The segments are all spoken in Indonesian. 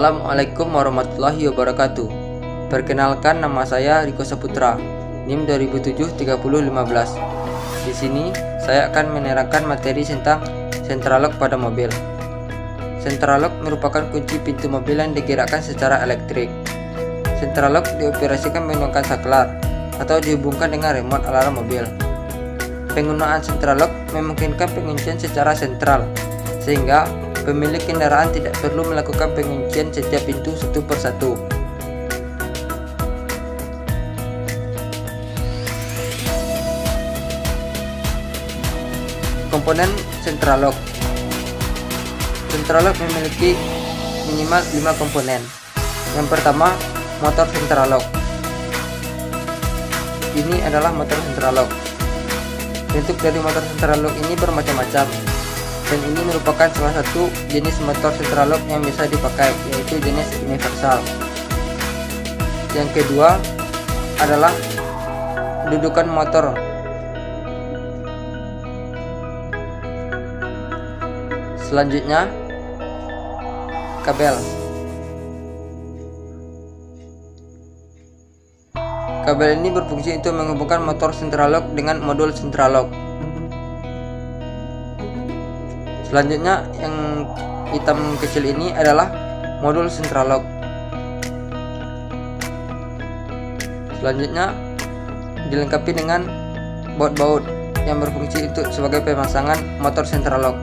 Assalamualaikum warahmatullahi wabarakatuh. Perkenalkan, nama saya Riko Saputra, NIM 2007-3015. Di sini saya akan menerangkan materi tentang central lock pada mobil. Central lock merupakan kunci pintu mobil yang digerakkan secara elektrik. Central lock dioperasikan menggunakan saklar atau dihubungkan dengan remote alarm mobil. Penggunaan central lock memungkinkan penguncian secara sentral, sehingga pemilik kendaraan tidak perlu melakukan penguncian setiap pintu satu persatu. Komponen central lock. Central lock memiliki minimal 5 komponen. Yang pertama, motor central lock. Ini adalah motor central lock. Bentuk dari motor central lock ini bermacam-macam, dan ini merupakan salah satu jenis motor central lock yang bisa dipakai, yaitu jenis universal. Yang kedua adalah dudukan motor. Selanjutnya, kabel. Kabel ini berfungsi untuk menghubungkan motor central lock dengan modul central lock. Selanjutnya, yang hitam kecil ini adalah modul central lock. Selanjutnya, dilengkapi dengan baut-baut yang berfungsi untuk sebagai pemasangan motor central lock.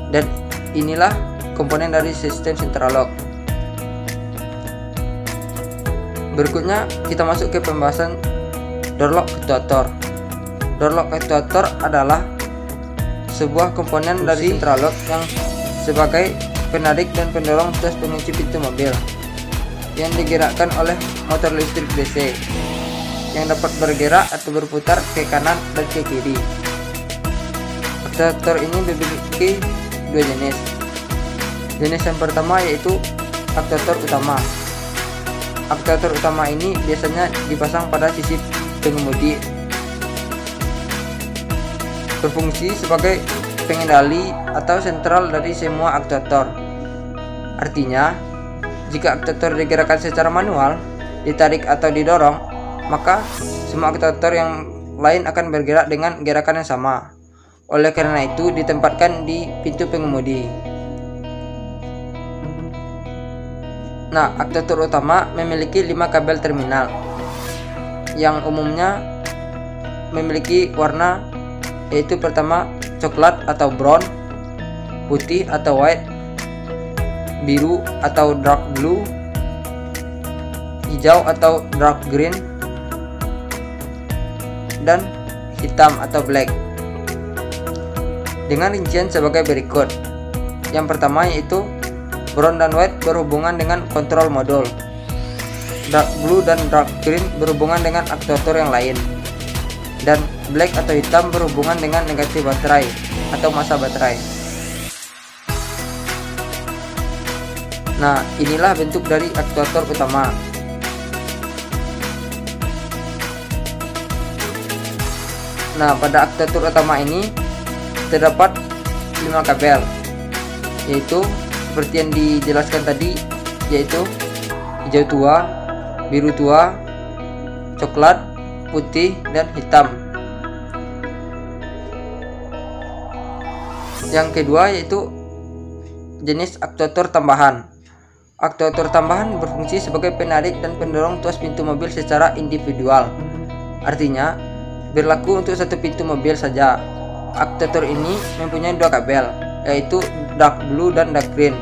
Dan inilah komponen dari sistem central lock. Berikutnya kita masuk ke pembahasan door lock actuator. Door lock actuator adalah sebuah komponen dari central lock yang sebagai penarik dan pendorong tuas pengunci pintu mobil, yang digerakkan oleh motor listrik DC yang dapat bergerak atau berputar ke kanan dan ke kiri. Actuator ini memiliki dua jenis. Jenis yang pertama yaitu actuator utama. Actuator utama ini biasanya dipasang pada sisi pengemudi, berfungsi sebagai pengendali atau sentral dari semua actuator. Artinya, jika actuator digerakkan secara manual, ditarik atau didorong, maka semua actuator yang lain akan bergerak dengan gerakan yang sama. Oleh karena itu, ditempatkan di pintu pengemudi. Nah, actuator utama memiliki 5 kabel terminal yang umumnya memiliki warna, yaitu pertama coklat atau brown, putih atau white, biru atau dark blue, hijau atau dark green, dan hitam atau black. Dengan rincian sebagai berikut. Yang pertama yaitu brown dan white berhubungan dengan kontrol modul. Dark blue dan dark green berhubungan dengan actuator yang lain. Dan black atau hitam berhubungan dengan negatif baterai atau massa baterai. Nah, inilah bentuk dari actuator utama. Nah, pada actuator utama ini terdapat 5 kabel, yaitu seperti yang dijelaskan tadi, yaitu hijau tua, biru tua, coklat, putih, dan hitam. Yang kedua yaitu jenis actuator tambahan. Actuator tambahan berfungsi sebagai penarik dan pendorong tuas pintu mobil secara individual. Artinya, berlaku untuk satu pintu mobil saja. Actuator ini mempunyai 2 kabel, yaitu dark blue dan dark green,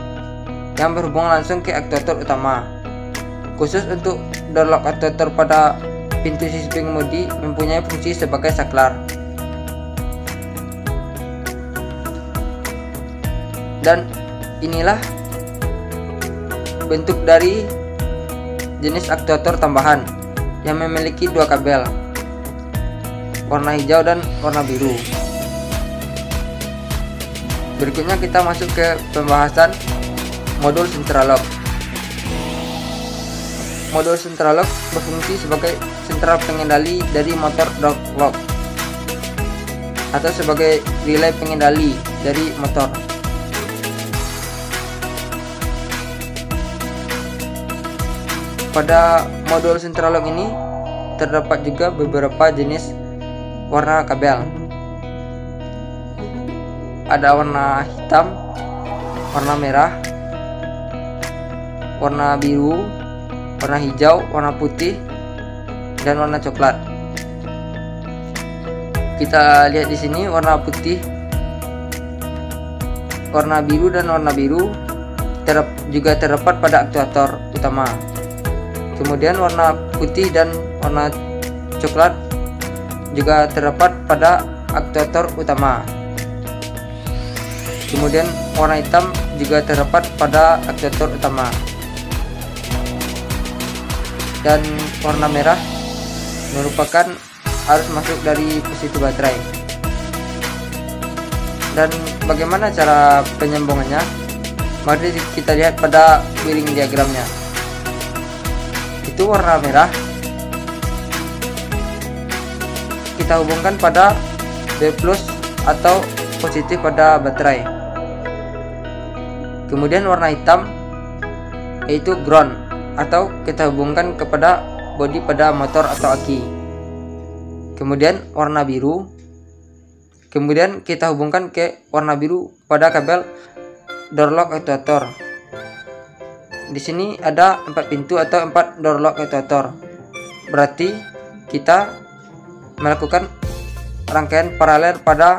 yang berhubungan langsung ke actuator utama. Khusus untuk door lock actuator pada pintu sisi pengemudi mempunyai fungsi sebagai saklar. Dan inilah bentuk dari jenis actuator tambahan yang memiliki 2 kabel, warna hijau dan warna biru. Berikutnya kita masuk ke pembahasan modul central lock. Modul central lock berfungsi sebagai sentral pengendali dari motor door lock atau sebagai relay pengendali dari motor. pada modul central lock ini terdapat juga beberapa jenis warna kabel. Ada warna hitam, warna merah, warna biru, warna hijau, warna putih, dan warna coklat. Kita lihat di sini warna putih, warna biru, dan warna biru juga terdapat pada aktuator utama. Kemudian warna putih dan warna coklat juga terdapat pada aktuator utama. Kemudian warna hitam juga terdapat pada aktuator utama. Dan warna merah merupakan arus masuk dari positif baterai. Dan bagaimana cara penyambungannya? Mari kita lihat pada wiring diagramnya. Itu warna merah kita hubungkan pada B+ atau positif pada baterai. Kemudian warna hitam yaitu ground atau kita hubungkan kepada bodi pada motor atau aki. Kemudian warna biru, kemudian kita hubungkan ke warna biru pada kabel door lock actuator. Di sini ada 4 pintu atau 4 door lock actuator. Berarti kita melakukan rangkaian paralel pada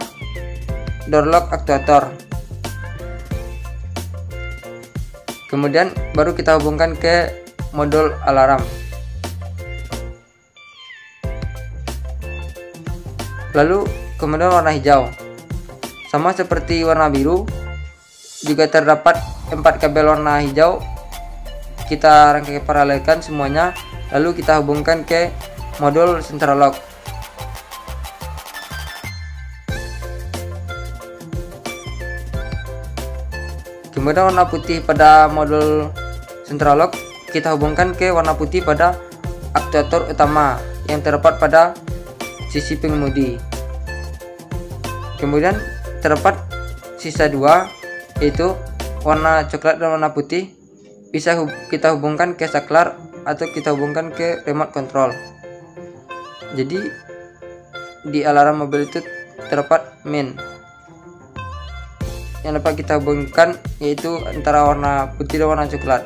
door lock actuator. Kemudian baru kita hubungkan ke modul alarm. Lalu kemudian warna hijau. Sama seperti warna biru, juga terdapat 4 kabel warna hijau. Kita rangkai paralelkan semuanya, lalu kita hubungkan ke modul central lock. Kemudian warna putih pada modul central lock kita hubungkan ke warna putih pada aktuator utama yang terdapat pada sisi pengemudi. Kemudian terdapat sisa 2 yaitu warna coklat dan warna putih, bisa kita hubungkan ke saklar atau kita hubungkan ke remote control. Jadi di alarm mobil itu terdapat main yang dapat kita hubungkan, yaitu antara warna putih dan warna coklat,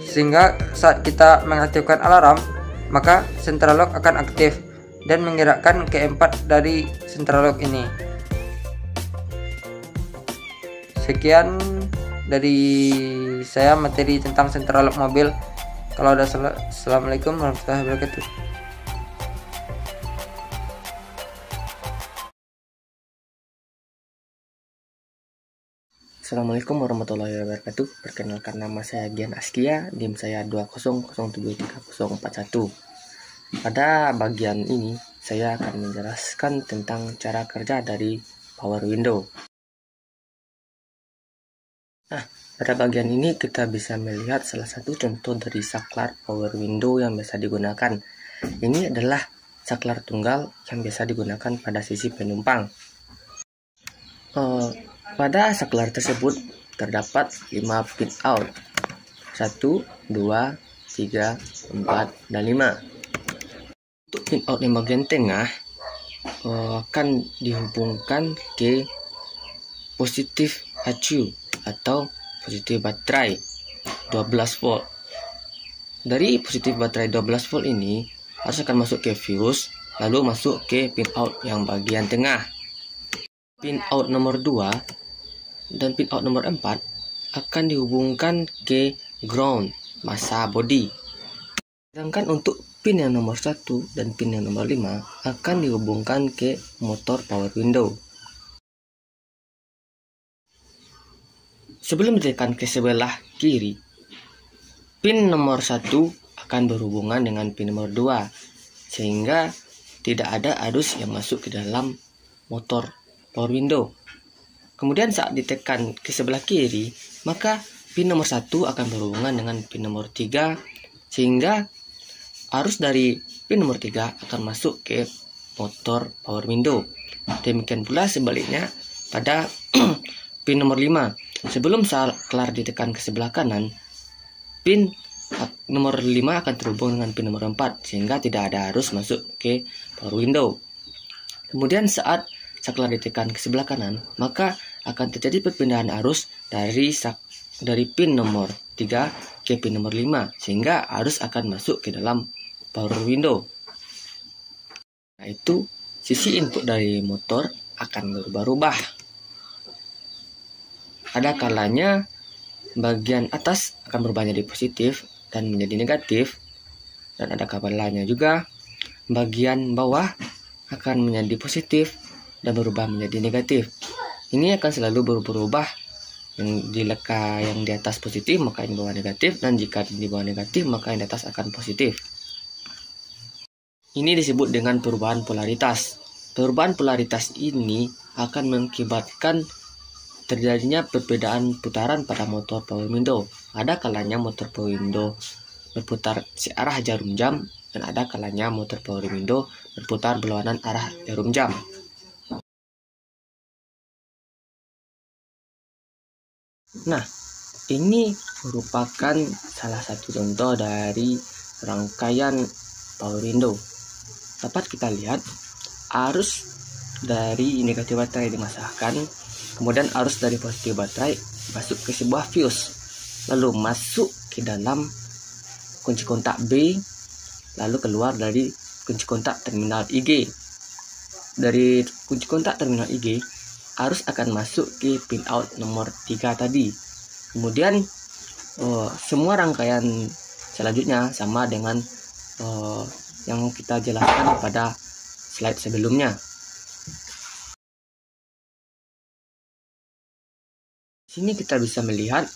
sehingga saat kita mengaktifkan alarm maka central lock akan aktif dan menggerakkan keempat dari central lock ini. Sekian dari saya materi tentang central lock mobil. Kalau ada salah, assalamualaikum warahmatullahi wabarakatuh. Assalamualaikum warahmatullahi wabarakatuh. Perkenalkan, nama saya Gian Askia, NIM saya 20073041. Pada bagian ini saya akan menjelaskan tentang cara kerja dari power window. Pada bagian ini kita bisa melihat salah satu contoh dari saklar power window yang biasa digunakan. Ini adalah saklar tunggal yang biasa digunakan pada sisi penumpang. Pada saklar tersebut terdapat 5 pin out, 1, 2, 3, 4, dan 5. Untuk pin out yang bagian tengah akan dihubungkan ke positif HU atau positif baterai 12 volt. Dari positif baterai 12 volt ini harus akan masuk ke fuse, lalu masuk ke pin out yang bagian tengah. Pin out nomor 2 dan pin out nomor 4 akan dihubungkan ke ground masa body. Sedangkan untuk pin yang nomor 1 dan pin yang nomor 5 akan dihubungkan ke motor power window. Sebelum ditekan ke sebelah kiri, pin nomor 1 akan berhubungan dengan pin nomor 2, sehingga tidak ada arus yang masuk ke dalam motor power window. Kemudian saat ditekan ke sebelah kiri, maka pin nomor 1 akan berhubungan dengan pin nomor 3, sehingga arus dari pin nomor 3 akan masuk ke motor power window. Demikian pula sebaliknya pada pin nomor 5. Sebelum saklar ditekan ke sebelah kanan, pin nomor 5 akan terhubung dengan pin nomor 4 sehingga tidak ada arus masuk ke power window. Kemudian saat saklar ditekan ke sebelah kanan, maka akan terjadi perpindahan arus dari pin nomor 3 ke pin nomor 5 sehingga arus akan masuk ke dalam power window. Nah, itu sisi input dari motor akan berubah-ubah. Ada kalanya bagian atas akan berubah menjadi positif dan menjadi negatif, dan ada kalanya juga bagian bawah akan menjadi positif dan berubah menjadi negatif. Ini akan selalu berubah-ubah. Yang di atas positif maka yang di bawah negatif, dan jika di bawah negatif maka yang di atas akan positif. Ini disebut dengan perubahan polaritas. Perubahan polaritas ini akan mengakibatkan terjadinya perbedaan putaran pada motor power window. Ada kalanya motor power window berputar searah jarum jam, dan ada kalanya motor power window berputar berlawanan arah jarum jam. Nah, ini merupakan salah satu contoh dari rangkaian power window. Dapat kita lihat arus dari negatif baterai dimasakkan, kemudian arus dari positif baterai masuk ke sebuah fuse, lalu masuk ke dalam kunci kontak B, lalu keluar dari kunci kontak terminal IG. Dari kunci kontak terminal IG, arus akan masuk ke pin out nomor 3 tadi. Kemudian semua rangkaian selanjutnya sama dengan yang kita jelaskan pada slide sebelumnya. Sini kita bisa melihat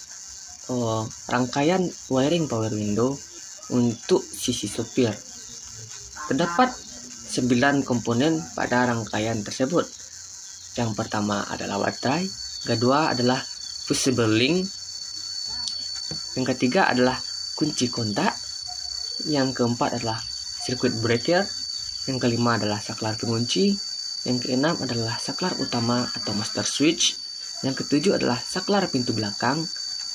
rangkaian wiring power window untuk sisi supir. Terdapat 9 komponen pada rangkaian tersebut. Yang pertama adalah baterai, kedua adalah fusible link, yang ketiga adalah kunci kontak, yang keempat adalah circuit breaker, yang kelima adalah saklar pengunci, yang keenam adalah saklar utama atau master switch, yang ketujuh adalah saklar pintu belakang,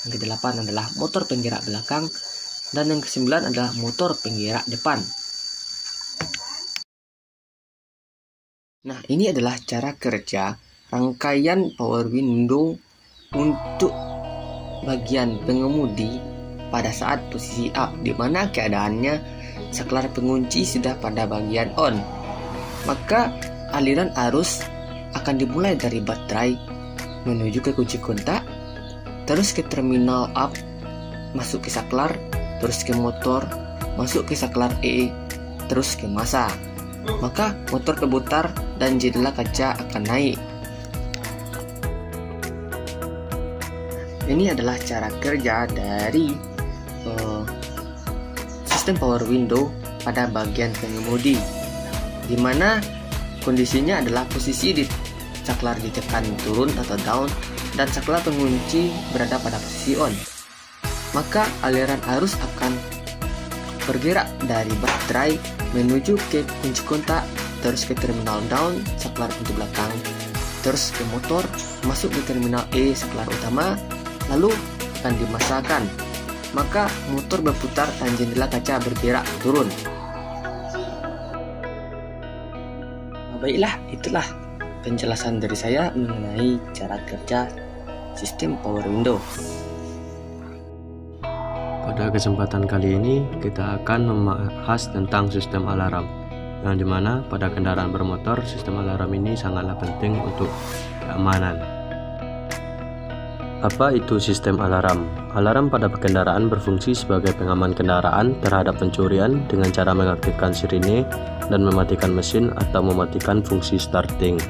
yang kedelapan adalah motor penggerak belakang, dan yang kesembilan adalah motor penggerak depan. Nah, ini adalah cara kerja rangkaian power window untuk bagian pengemudi pada saat posisi up, di mana keadaannya saklar pengunci sudah pada bagian on. Maka aliran arus akan dimulai dari baterai menuju ke kunci kontak, terus ke terminal up, masuk ke saklar, terus ke motor, masuk ke saklar E, terus ke masa. Maka motor berputar dan jendela kaca akan naik. Ini adalah cara kerja dari sistem power window pada bagian pengemudi, di mana kondisinya adalah posisi di saklar ditekan turun atau down dan saklar pengunci berada pada posisi on. Maka aliran arus akan bergerak dari baterai menuju ke kunci kontak, terus ke terminal down, saklar pintu belakang, terus ke motor, masuk di terminal E, saklar utama, lalu akan dimasakkan. Maka motor berputar dan jendela kaca bergerak turun. Baiklah, itulah penjelasan dari saya mengenai cara kerja sistem power window. Pada kesempatan kali ini kita akan membahas tentang sistem alarm, yang dimana pada kendaraan bermotor sistem alarm ini sangatlah penting untuk keamanan. Apa itu sistem alarm? Alarm pada kendaraan berfungsi sebagai pengaman kendaraan terhadap pencurian dengan cara mengaktifkan sirine dan mematikan mesin atau mematikan fungsi starting.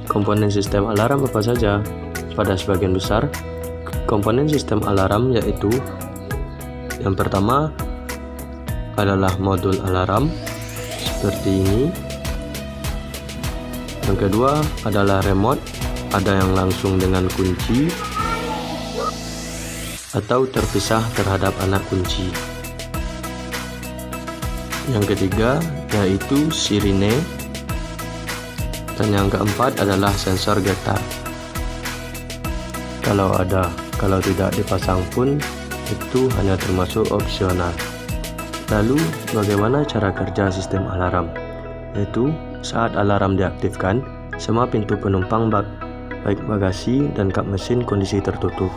Komponen sistem alarm apa saja? Pada sebagian besar, komponen sistem alarm yaitu yang pertama adalah modul alarm seperti ini. Yang kedua adalah remote, ada yang langsung dengan kunci atau terpisah terhadap anak kunci. Yang ketiga yaitu sirine. Dan yang keempat adalah sensor getar. Kalau ada, kalau tidak dipasang pun itu hanya termasuk opsional. Lalu bagaimana cara kerja sistem alarm? Yaitu saat alarm diaktifkan, semua pintu penumpang baik bagasi dan kap mesin kondisi tertutup.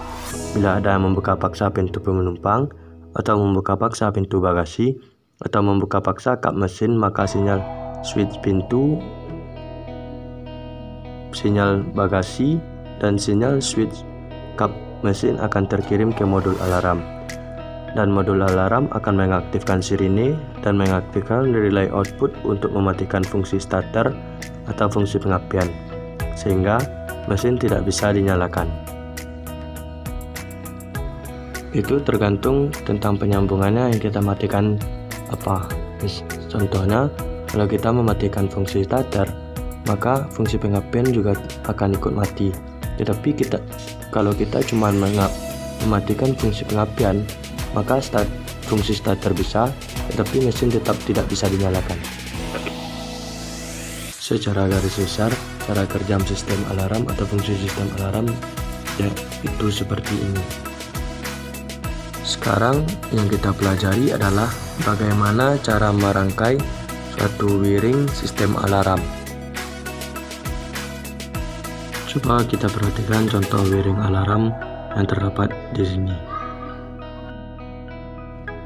Bila ada yang membuka paksa pintu penumpang atau membuka paksa pintu bagasi atau membuka paksa kap mesin, maka sinyal switch pintu, sinyal bagasi, dan sinyal switch kap mesin akan terkirim ke modul alarm. Dan modul alarm akan mengaktifkan sirine dan mengaktifkan relay output untuk mematikan fungsi starter atau fungsi pengapian, sehingga mesin tidak bisa dinyalakan. Itu tergantung tentang penyambungannya yang kita matikan apa. Contohnya, kalau kita mematikan fungsi starter, maka fungsi pengapian juga akan ikut mati. Tetapi kalau kita cuma mematikan fungsi pengapian, maka fungsi starter bisa, tetapi mesin tetap tidak bisa dinyalakan. Secara garis besar, cara kerja sistem alarm atau fungsi sistem alarm ya itu seperti ini. Sekarang yang kita pelajari adalah bagaimana cara merangkai suatu wiring sistem alarm. Coba kita perhatikan contoh wiring alarm yang terdapat di sini.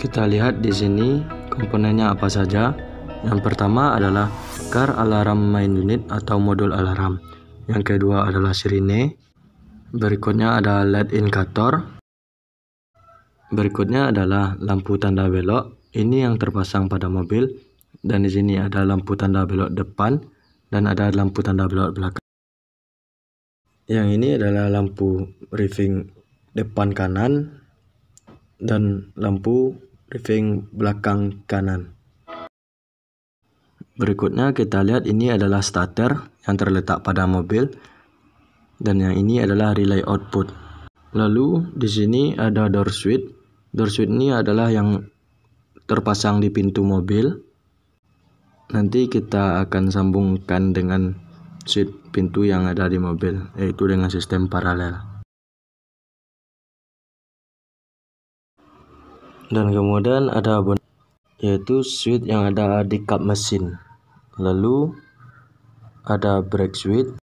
Kita lihat di sini komponennya apa saja. Yang pertama adalah car alarm main unit atau modul alarm. Yang kedua adalah sirine. Berikutnya ada LED indikator. Berikutnya adalah lampu tanda belok. Ini yang terpasang pada mobil. Dan di sini ada lampu tanda belok depan dan ada lampu tanda belok belakang. Yang ini adalah lampu reving depan kanan dan lampu reving belakang kanan. Berikutnya kita lihat ini adalah starter yang terletak pada mobil dan yang ini adalah relay output. Lalu di sini ada door switch. Door switch ini adalah yang terpasang di pintu mobil. Nanti kita akan sambungkan dengan switch pintu yang ada di mobil, yaitu dengan sistem paralel. Dan kemudian ada yaitu switch yang ada di kap mesin. Lalu ada brake switch.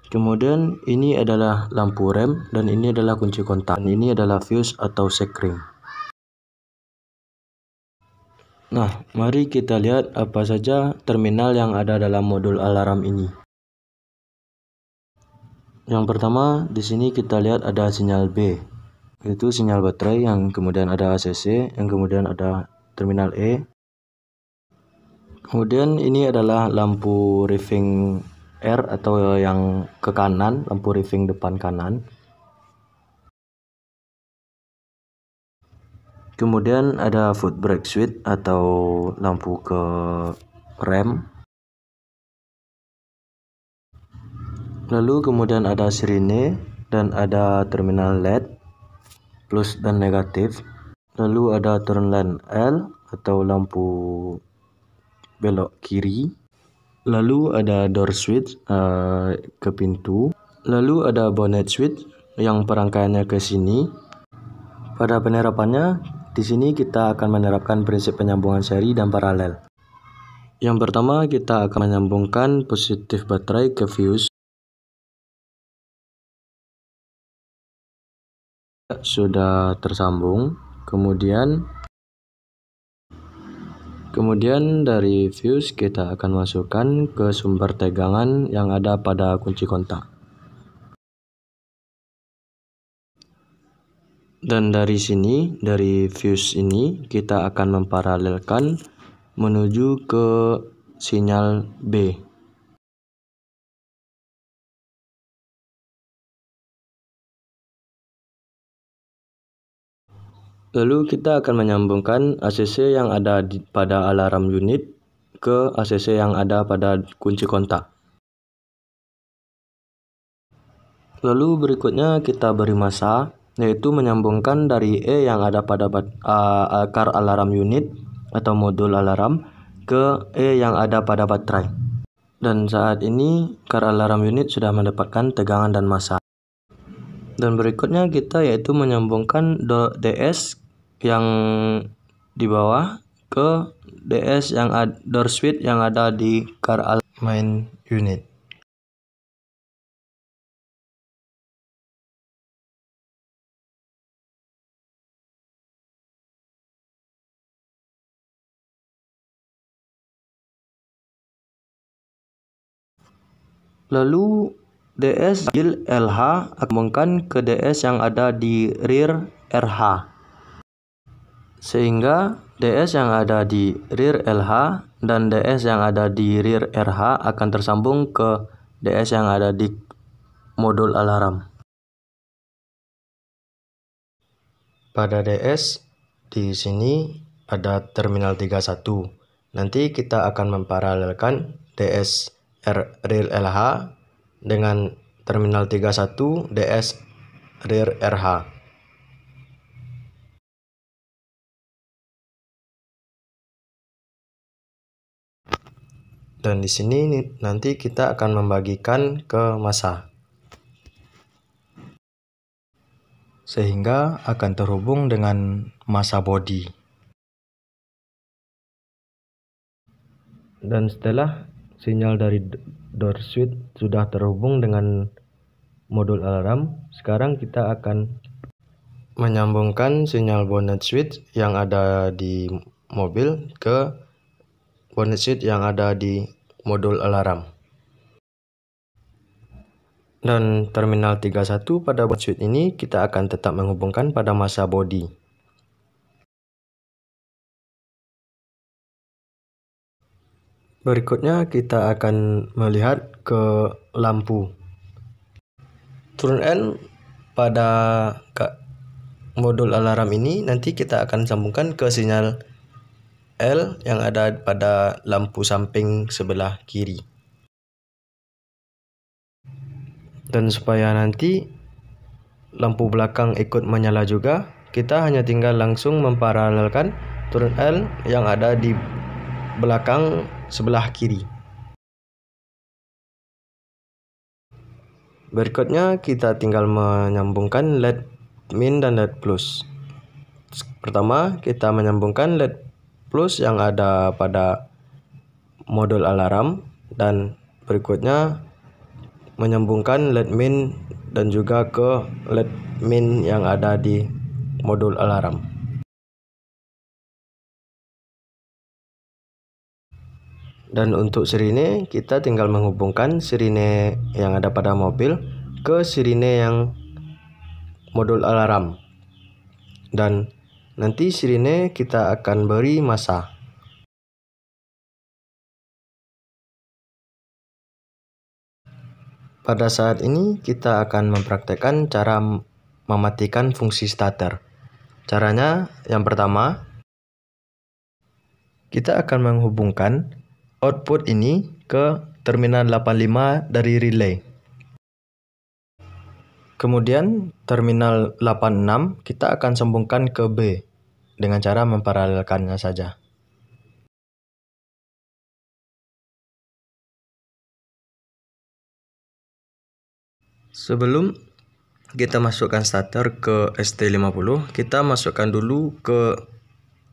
Kemudian ini adalah lampu rem dan ini adalah kunci kontak. Dan ini adalah fuse atau sekring. Nah, mari kita lihat apa saja terminal yang ada dalam modul alarm ini. Yang pertama, di sini kita lihat ada sinyal B, yaitu sinyal baterai, yang kemudian ada ACC, yang kemudian ada terminal E. Kemudian ini adalah lampu reving R atau yang ke kanan, lampu reving depan kanan. Kemudian ada foot brake switch atau lampu ke rem. Lalu kemudian ada sirine dan ada terminal LED plus dan negatif. Lalu ada turn lane L atau lampu belok kiri. Lalu ada door switch ke pintu. Lalu ada bonnet switch yang perangkaiannya ke sini. Pada penerapannya, di sini kita akan menerapkan prinsip penyambungan seri dan paralel. Yang pertama, kita akan menyambungkan positif baterai ke fuse. Sudah tersambung. Kemudian dari fuse kita akan masukkan ke sumber tegangan yang ada pada kunci kontak. Dan dari sini, dari fuse ini kita akan memparalelkan menuju ke sinyal B. Lalu kita akan menyambungkan ACC yang ada pada alarm unit ke ACC yang ada pada kunci kontak. Lalu berikutnya kita beri masa, yaitu menyambungkan dari E yang ada pada car alarm unit atau modul alarm ke E yang ada pada baterai. Dan saat ini car alarm unit sudah mendapatkan tegangan dan massa. Dan berikutnya kita yaitu menyambungkan DS yang di bawah ke DS yang door switch yang ada di car alarm main unit. Lalu DS LH sambungkan ke DS yang ada di rear RH. Sehingga DS yang ada di rear LH dan DS yang ada di rear RH akan tersambung ke DS yang ada di modul alarm. Pada DS di sini ada terminal 31. Nanti kita akan memparalelkan DS rear LH dengan terminal 31 DS rear RH. Dan di sini nanti kita akan membagikan ke massa, sehingga akan terhubung dengan massa body. Dan setelah sinyal dari door switch sudah terhubung dengan modul alarm, sekarang kita akan menyambungkan sinyal bonnet switch yang ada di mobil ke bonnet switch yang ada di modul alarm. Dan terminal 31 pada bonnet switch ini kita akan tetap menghubungkan pada massa body. Berikutnya kita akan melihat ke lampu. Turn on pada modul alarm ini nanti kita akan sambungkan ke sinyal L yang ada pada lampu samping sebelah kiri. Dan supaya nanti lampu belakang ikut menyala juga, kita hanya tinggal langsung memparalelkan turn L yang ada di belakang sebelah kiri. Berikutnya kita tinggal menyambungkan LED min dan LED plus. Pertama kita menyambungkan LED plus yang ada pada modul alarm, dan berikutnya menyambungkan LED min dan juga ke LED min yang ada di modul alarm. Dan untuk sirine kita tinggal menghubungkan sirine yang ada pada mobil ke sirine yang modul alarm. Dan nanti sirine kita akan beri massa. Pada saat ini kita akan mempraktekkan cara mematikan fungsi starter. Caranya yang pertama, kita akan menghubungkan output ini ke terminal 85 dari relay. Kemudian terminal 86 kita akan sambungkan ke B dengan cara memparalelkannya saja. Sebelum kita masukkan starter ke ST50, kita masukkan dulu ke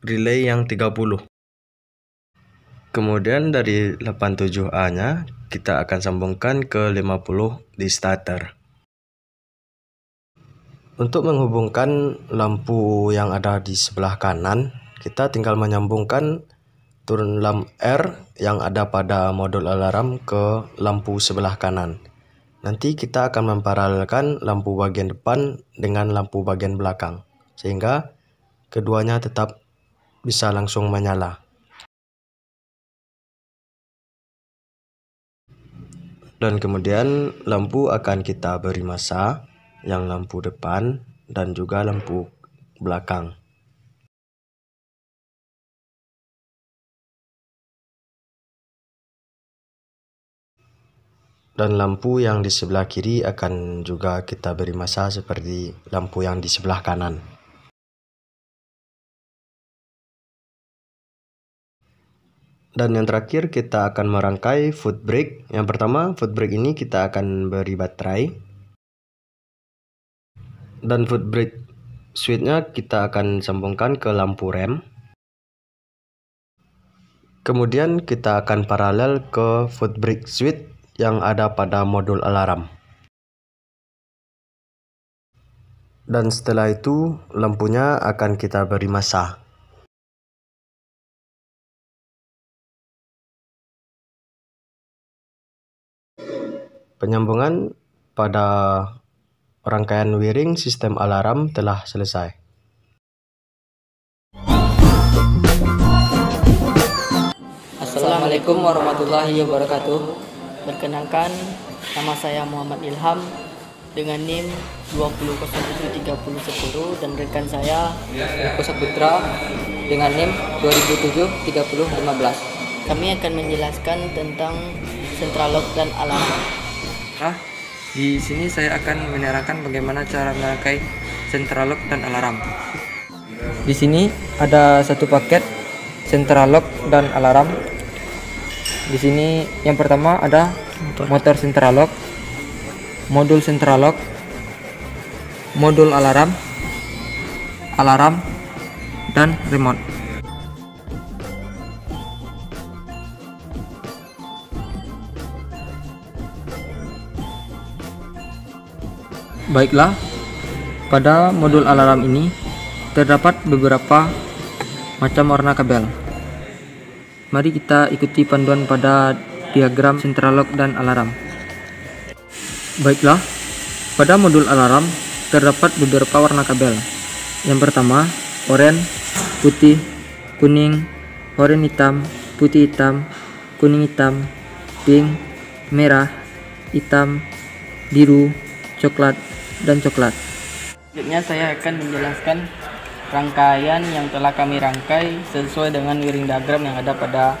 relay yang 30. Kemudian dari 87A-nya kita akan sambungkan ke 50 di starter. Untuk menghubungkan lampu yang ada di sebelah kanan, kita tinggal menyambungkan turun lampu R yang ada pada modul alarm ke lampu sebelah kanan. Nanti kita akan memparalelkan lampu bagian depan dengan lampu bagian belakang, sehingga keduanya tetap bisa langsung menyala. Dan kemudian lampu akan kita beri massa yang lampu depan dan juga lampu belakang. Dan lampu yang di sebelah kiri akan juga kita beri massa seperti lampu yang di sebelah kanan. Dan yang terakhir kita akan merangkai foot brake. Yang pertama, foot brake ini kita akan beri baterai. Dan foot brake switch-nya kita akan sambungkan ke lampu rem. Kemudian kita akan paralel ke foot brake switch yang ada pada modul alarm. Dan setelah itu lampunya akan kita beri massa. Penyambungan pada rangkaian wiring sistem alarm telah selesai. Assalamualaikum warahmatullahi wabarakatuh. Perkenalkan, nama saya Muhammad Ilham dengan NIM 20073010 dan rekan saya Riko Saputra dengan NIM 20073015. Kami akan menjelaskan tentang central lock dan alarm. Di sini saya akan menerangkan bagaimana cara merangkai central lock dan alarm. Di sini ada satu paket central lock dan alarm. Di sini yang pertama ada motor central lock, modul central lock, modul alarm, dan remote. Baiklah, pada modul alarm ini terdapat beberapa macam warna kabel. Mari kita ikuti panduan pada diagram central lock dan alarm. Baiklah, pada modul alarm terdapat beberapa warna kabel. Yang pertama, oranye, putih, kuning, oranye hitam, putih hitam, kuning hitam, pink, merah, hitam, biru, coklat, dan coklat. Selanjutnya saya akan menjelaskan rangkaian yang telah kami rangkai sesuai dengan wiring diagram yang ada pada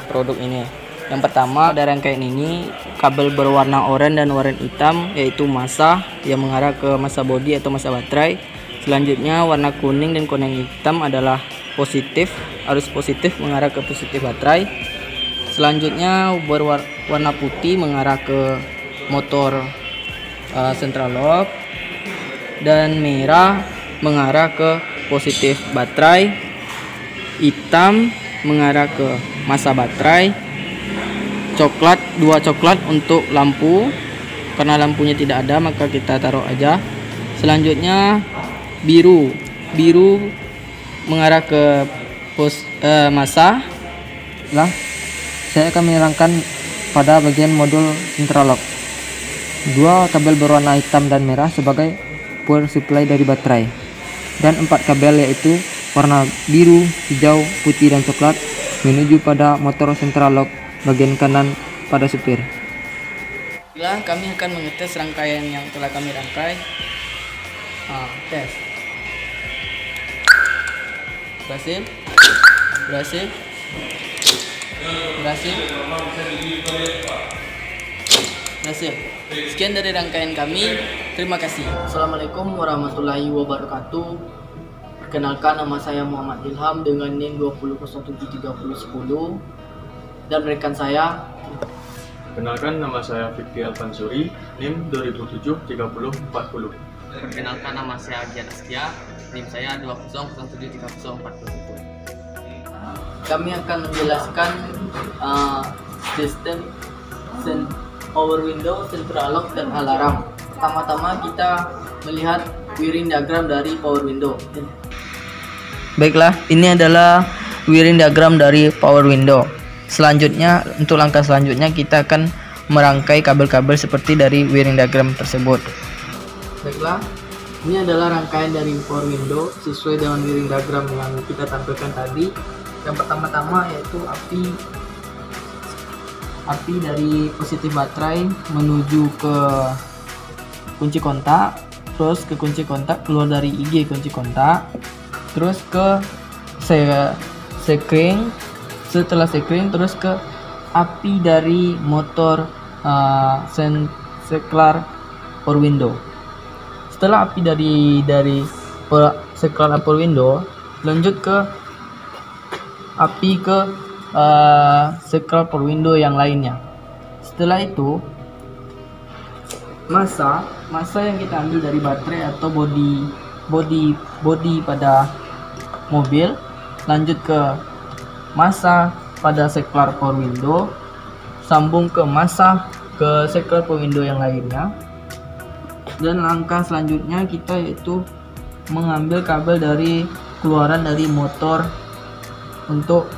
produk ini. Yang pertama, pada rangkaian ini kabel berwarna oranye dan warna hitam yaitu massa yang mengarah ke massa bodi atau massa baterai. Selanjutnya warna kuning dan kuning hitam adalah positif, arus positif mengarah ke positif baterai. Selanjutnya berwarna putih mengarah ke motor central lock, dan merah mengarah ke positif baterai, hitam mengarah ke massa baterai, coklat, dua coklat untuk lampu, karena lampunya tidak ada maka kita taruh aja. Selanjutnya biru mengarah ke massa. Lah, saya akan menerangkan pada bagian modul central lock. Dua kabel berwarna hitam dan merah sebagai power supply dari baterai, dan 4 kabel yaitu warna biru, hijau, putih, dan coklat menuju pada motor central lock bagian kanan pada supir. Setelah kami akan mengetes rangkaian yang telah kami rangkai. Tes. Berhasil. Sekian dari rangkaian kami. Terima kasih. Assalamualaikum warahmatullahi wabarakatuh. Perkenalkan, nama saya Muhammad Ilham dengan NIM 20073010 dan rekan saya. Perkenalkan, nama saya Fikri Alfansuri, NIM 20073040. Perkenalkan, nama saya Gian Askia, NIM saya 20073041. Kami akan menjelaskan sistem power window, central lock, dan alarm. Pertama-tama kita melihat wiring diagram dari power window. Baiklah, ini adalah wiring diagram dari power window. Selanjutnya, untuk langkah selanjutnya kita akan merangkai kabel-kabel seperti dari wiring diagram tersebut. Baiklah, ini adalah rangkaian dari power window sesuai dengan wiring diagram yang kita tampilkan tadi. Yang pertama-tama yaitu api dari positif baterai menuju ke kunci kontak, terus ke kunci kontak, keluar dari IG kunci kontak, terus ke sekring, setelah sekring terus ke api dari motor seklar power window. Setelah api dari seklar power window, lanjut ke api ke scroll per window yang lainnya. Setelah itu massa yang kita ambil dari baterai atau body pada mobil, lanjut ke massa pada scroll per window, sambung ke massa ke scroll per window yang lainnya. Dan langkah selanjutnya kita yaitu mengambil kabel dari keluaran dari motor untuk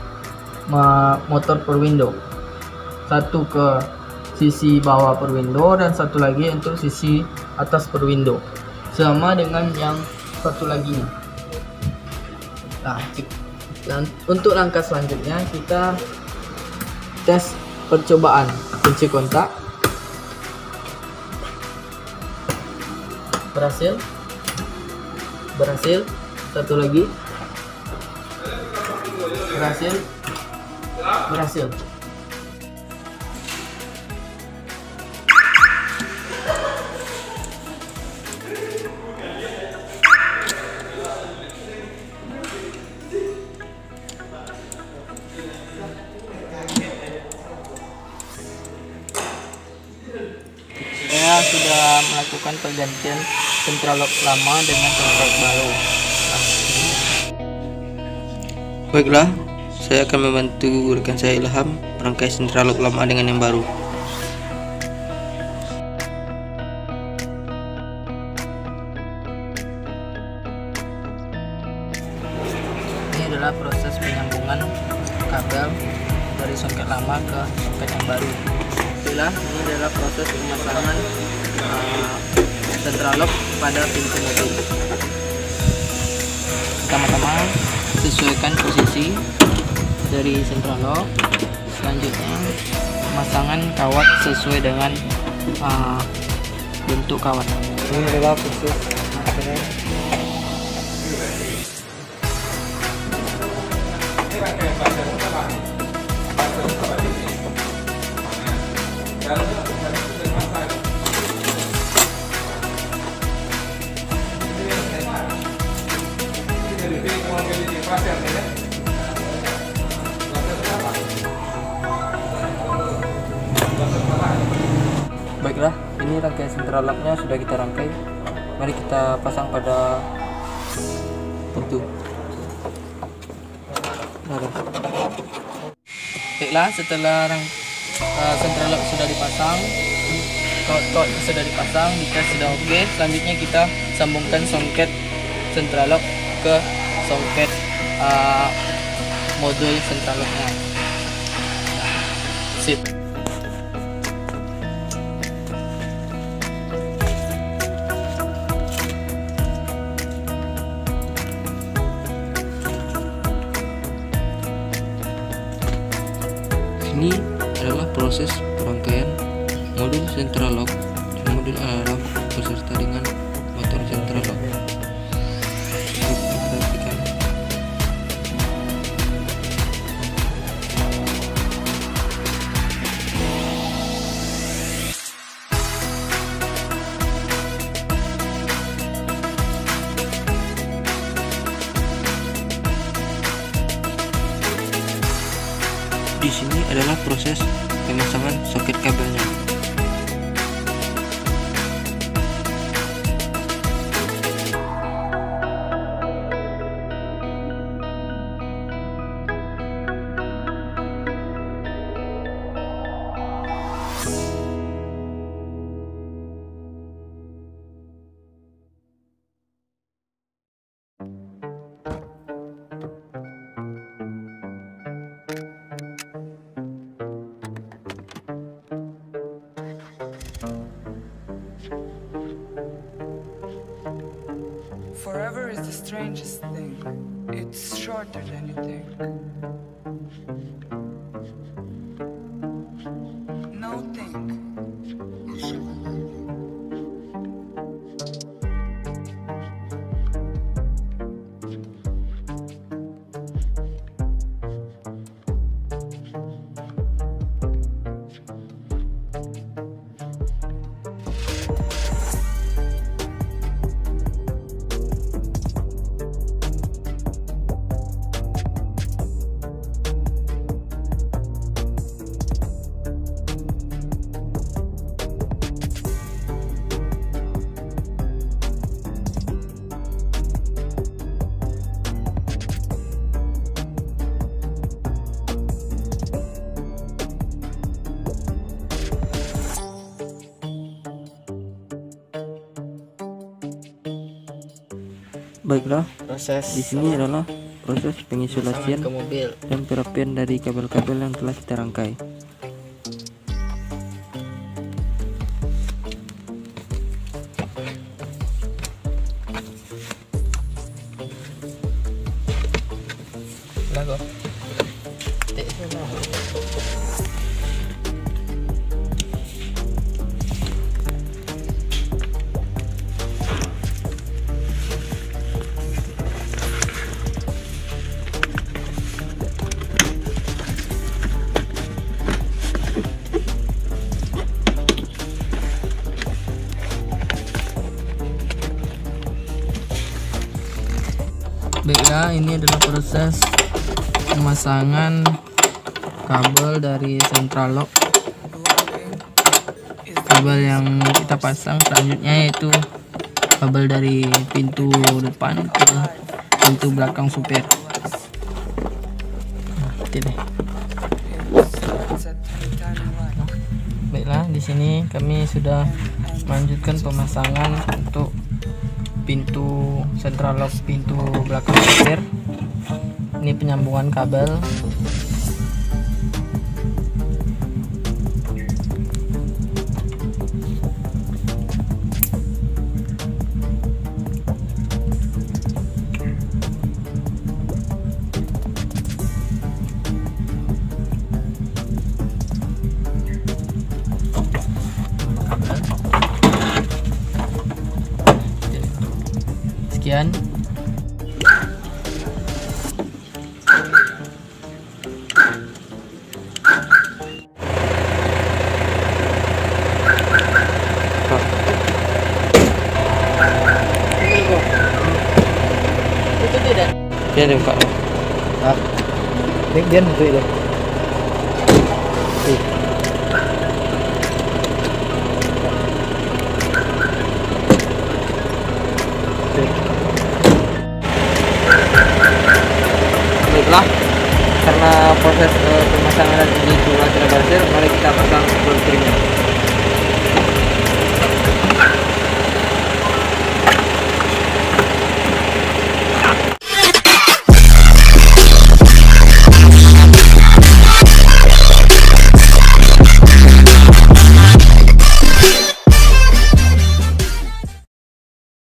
motor per window, satu ke sisi bawah per window dan satu lagi untuk sisi atas per window, sama dengan yang satu lagi. Nah, untuk langkah selanjutnya kita tes percobaan kunci kontak. Berhasil, satu lagi, berhasil. Saya sudah melakukan pergantian sentral lock lama dengan sentral lock baru. Baiklah, saya akan membantu rekan saya Ilham merangkai sentral lock lama dengan yang baru. Ini adalah proses penyambungan kabel dari soket lama ke soket yang baru. Itulah, ini adalah proses pemasangan sentral lock pada pintu mobil. Pertama-tama sesuaikan posisi dari sentral lock. Selanjutnya pemasangan kawat sesuai dengan bentuk kawat. Ini adalah proses Baiklah, ini rangkaian sentral locknya sudah kita rangkai. Mari kita pasang pada pintu. Baiklah, setelah sentral lock sudah dipasang, kawat sudah dipasang, dites sudah oke. Selanjutnya kita sambungkan soket sentral lock ke soket modul sentral locknya. Sip. Ini adalah proses perangkaian modul sentral lock dan modul alarm beserta dengan motor sentral lock. Perhatikan. Di sini adalah proses pemasangan soket kabelnya. Forever is the strangest thing. It's shorter than you think. No think. Baiklah, proses di sini adalah proses pengisolasian ke mobil. dan perapian dari kabel-kabel yang telah kita rangkai. Lagu. Baiklah, ini adalah proses pemasangan kabel dari central lock. Kabel yang kita pasang selanjutnya yaitu kabel dari pintu depan ke pintu belakang supir. Oke deh. Baiklah, di sini kami sudah melanjutkan pemasangan untuk pintu central lock pintu belakang supir. Ini penyambungan kabel. Sekian. Itu tidak. Dia ada buka. Ah, dia itu itu. Baiklah, karena proses pemasangan dan ini telah berhasil, mari kita pasang bolt trimnya.